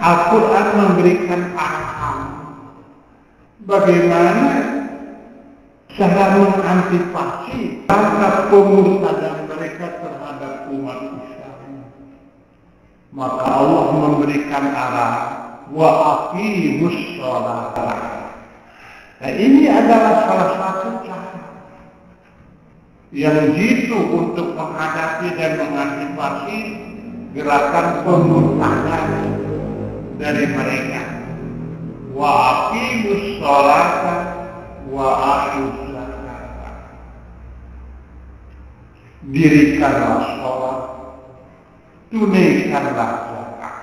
Al-Quran memberikan arahan bagaimana cara mengantisipasi langkah pemurtadan mereka terhadap umat Islam. Maka Allah memberikan arahan wa aqimus shalah. Nah, ini adalah salah satu cara yang jitu untuk menghadapi dan mengantisipasi gerakan pemurtadan dari mereka. Wa aqimus sholata wa atuz zakata. Dirikanlah sholat, tunaikanlah zakat.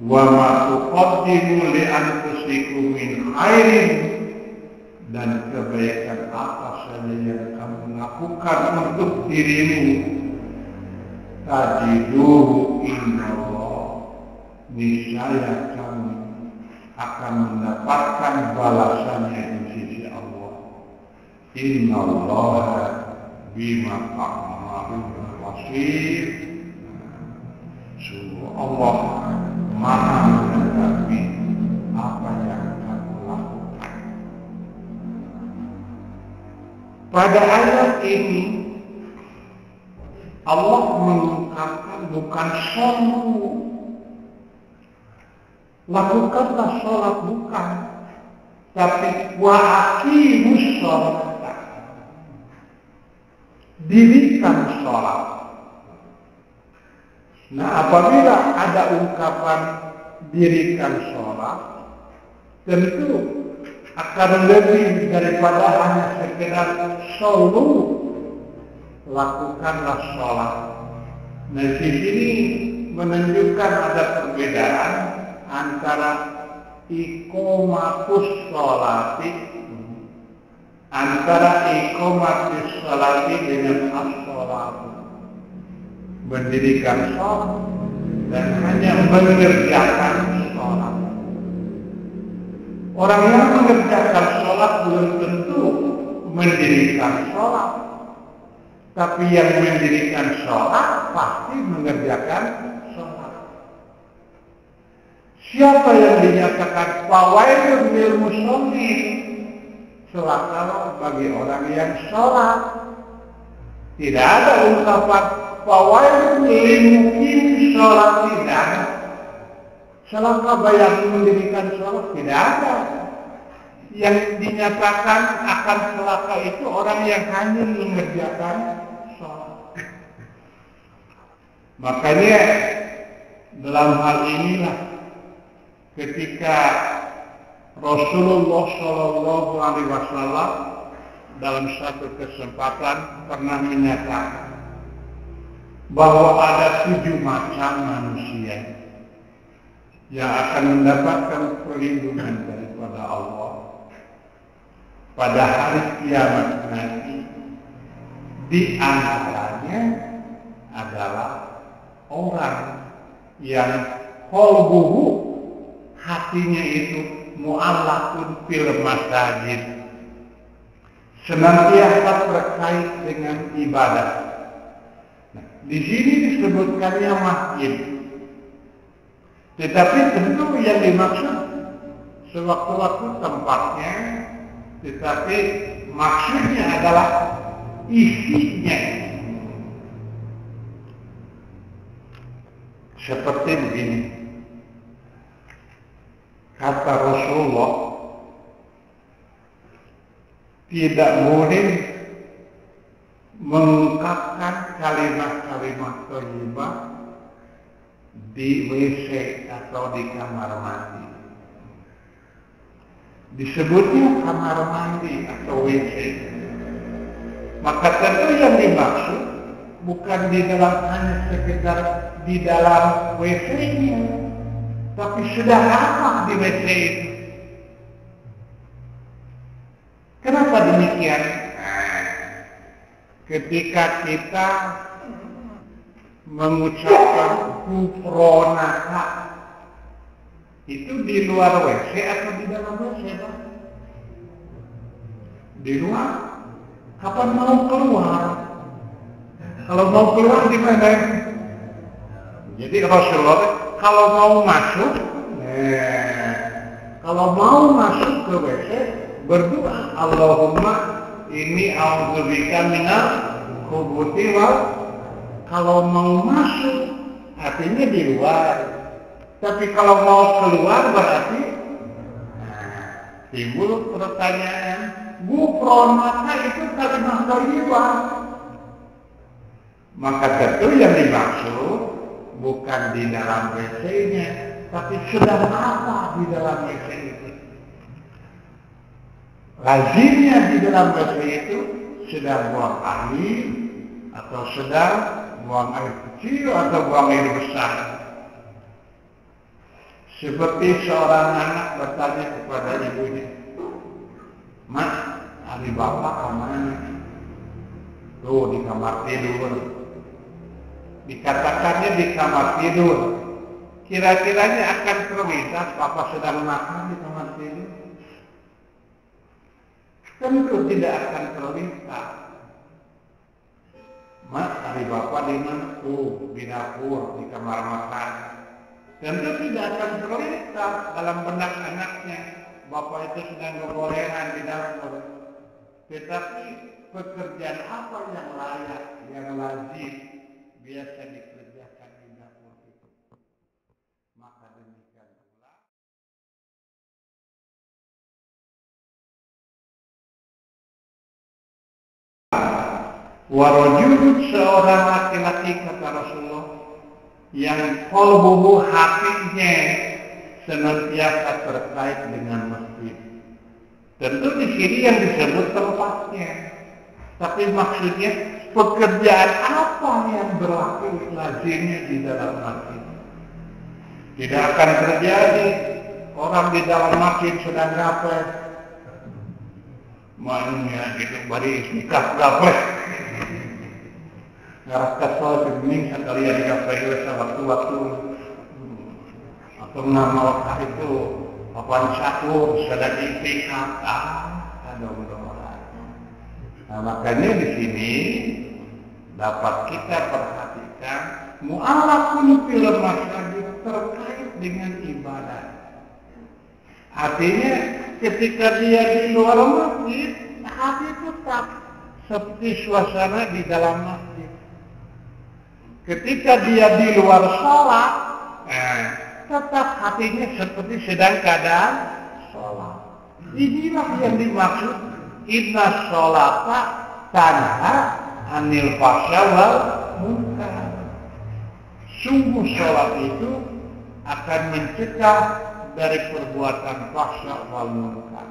Wa ma tuqaddimu li anfusikum min khairin, dan kebaikan apa saja yang kamu lakukan untuk dirimu, tajiduhu indallah, niscaya kamu akan mendapatkan balasannya di sisi Allah. Innallaha bima ta'maluna basir. Sungguh Allah Maha mengetahui apa yang kamu lakukan. Pada ayat ini Allah mengungkapkan bukan sombong. Lakukanlah sholat bukan, tapi wa aqimus sholat. Dirikan sholat. Nah, apabila ada ungkapan dirikan sholat, tentu akan lebih daripada hanya sekedar solu, lakukanlah sholat. Nah, di sini menunjukkan ada perbedaan antara iqamatus sholati, dengan as-sholat, mendirikan sholat dan hanya mengerjakan sholat. Orang yang mengerjakan sholat belum tentu mendirikan sholat, tapi yang mendirikan sholat pasti mengerjakan sholat. Siapa yang dinyatakan fawailun lil musholin? Celaka bagi orang yang sholat. Tidak ada ungkapan fawailun lil muqim sholat, tidak ada. Celaka bayang mendirikan sholat, tidak ada. Yang dinyatakan akan celaka itu orang yang hanya mengerjakan sholat. Makanya dalam hal inilah ketika Rasulullah Shallallahu Alaihi Wasallam dalam satu kesempatan pernah menyatakan bahwa ada 7 macam manusia yang akan mendapatkan perlindungan daripada Allah pada hari kiamat nanti. Di antaranya adalah orang yang qalbuhu, hatinya itu mu'allaqun fil masajid, senantiasa terkait dengan ibadah. Nah, di sini disebutkannya masjid, tetapi tentu yang dimaksud sewaktu-waktu tempatnya, tetapi maksudnya adalah isinya. Seperti begini, kata Rasulullah, tidak boleh mengungkapkan kalimat-kalimat thayyibah di WC atau di kamar mandi. Disebutnya kamar mandi atau WC. Maka tentu yang dimaksud bukan di dalam, hanya sekedar di dalam WC-nya, tapi sudah apa di WC itu. Kenapa demikian? Ketika kita mengucapkan kufronaka, itu di luar WC atau di dalam WC, Pak? Di luar. Kapan mau keluar? Kalau mau keluar di mana? Jadi Rasulullah kalau mau masuk, kalau mau masuk ke WC, berdoa, Allahumma ini a'udzubika minal khubuthi wal. Kalau mau masuk, artinya di luar. Tapi kalau mau keluar berarti timbul pertanyaan, gufronaka itu kalimat thayyibah. Maka tentu yang dimaksud bukan di dalam WC-nya, tapi sedang apa di dalam WC itu. Lazimnya di dalam WC itu sedang buang air, atau sedang buang air kecil, atau buang air besar. Seperti seorang anak bertanya kepada ibunya, "Mas, hari bapak kemana?" Tuh, di kamar tidur. Dikatakannya di kamar tidur. Kira-kiranya akan terlintas bapak sedang makan di kamar tidur? Tentu tidak akan terlintas. "Mas, hari bapak di mana?" Tuh, di dapur, di kamar makan. Tentu tidak akan terlintas dalam benak anaknya bapak itu sedang bergorengan di dapur. Tetapi pekerjaan apa yang layak, yang lazim biasa dikerjakan di dapur itu? Maka demikian pula warajul, seorang laki-laki kata Rasulullah, yang qalbuhu, hatinya senantiasa terkait dengan masjid. Tentu di sini yang disebut tempatnya, tapi maksudnya pekerjaan apa yang berlaku lazimnya di dalam masjid. Tidak akan terjadi orang di dalam masjid sedang ngapel, mainnya gitu, bari nikah ngapel. Ngarah kesal kebening sekalian ngapel sewaktu-waktu, atau nama waktu itu apaan sahur sedang itikaf, mudah-mudahan. Nah, makanya di sini dapat kita perhatikan mu'allaqun fil masjid, terkait dengan ibadah. Artinya ketika dia di luar masjid, hati tetap seperti suasana di dalam masjid. Ketika dia di luar sholat, tetap hatinya seperti sedang keadaan sholat. Inilah yang dimaksud inna sholata tanha anil fahsya wal munkar. Sungguh sholat itu akan mencegah dari perbuatan fahsya wal munkar.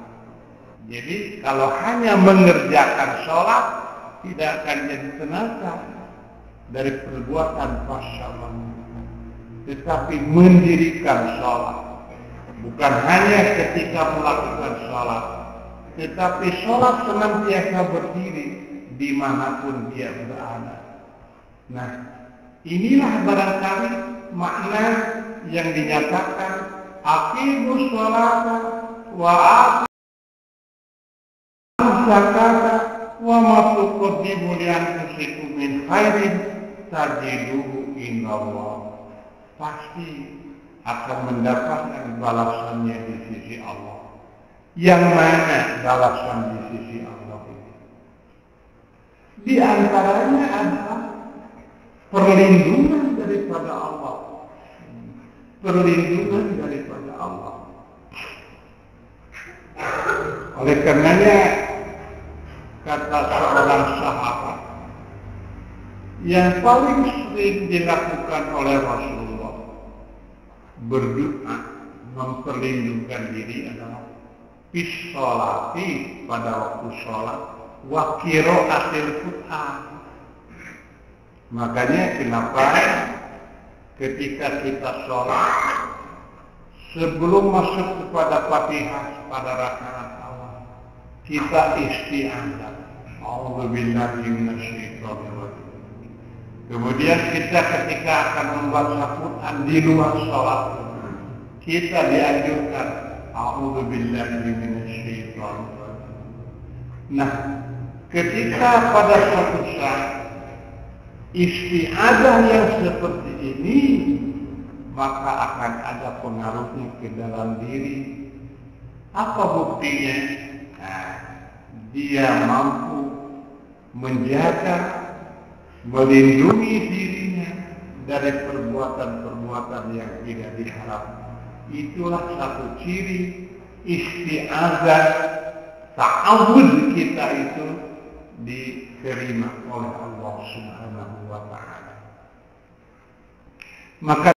Jadi kalau hanya mengerjakan sholat, tidak akan jadi tenaga dari perbuatan fahsya wal munkar. Tetapi mendirikan sholat, bukan hanya ketika melakukan sholat, tetapi sholat senantiasa berdiri dimanapun dia berada. Nah, inilah barangkali makna yang dinyatakan aqimus sholata wa atu zakata wa ma tuqaddimu li anfusikum min khairin tajiduhu indallah. Pasti akan mendapatkan balasannya di sisi Allah. Yang mana balasan di sisi Allah itu? Di antaranya adalah perlindungan daripada Allah. Perlindungan daripada Allah. Oleh karenanya kata seorang sahabat, yang paling sering dilakukan oleh Rasulullah berdoa memperlindungan diri adalah bisolati, pada waktu sholat, wa qiraatil Qur'an. Makanya kenapa ketika kita sholat, sebelum masuk kepada Fatihah pada rakaat awal, kita isti'adzah, a'udzubillahi minasyaitonir rajim. Kemudian kita ketika akan membaca Quran di luar sholat, kita dianjurkan a'udzubillahi minasyaitonir rajim. Nah, ketika pada suatu saat isti'adzah yang seperti ini maka akan ada pengaruhnya ke dalam diri. Apa buktinya? Nah, dia mampu menjaga, melindungi dirinya dari perbuatan-perbuatan yang tidak diharapkan. Itulah satu ciri isti'adzah, ta'awudz kita itu diterima oleh Allah Subhanahu wa ta'ala. Maka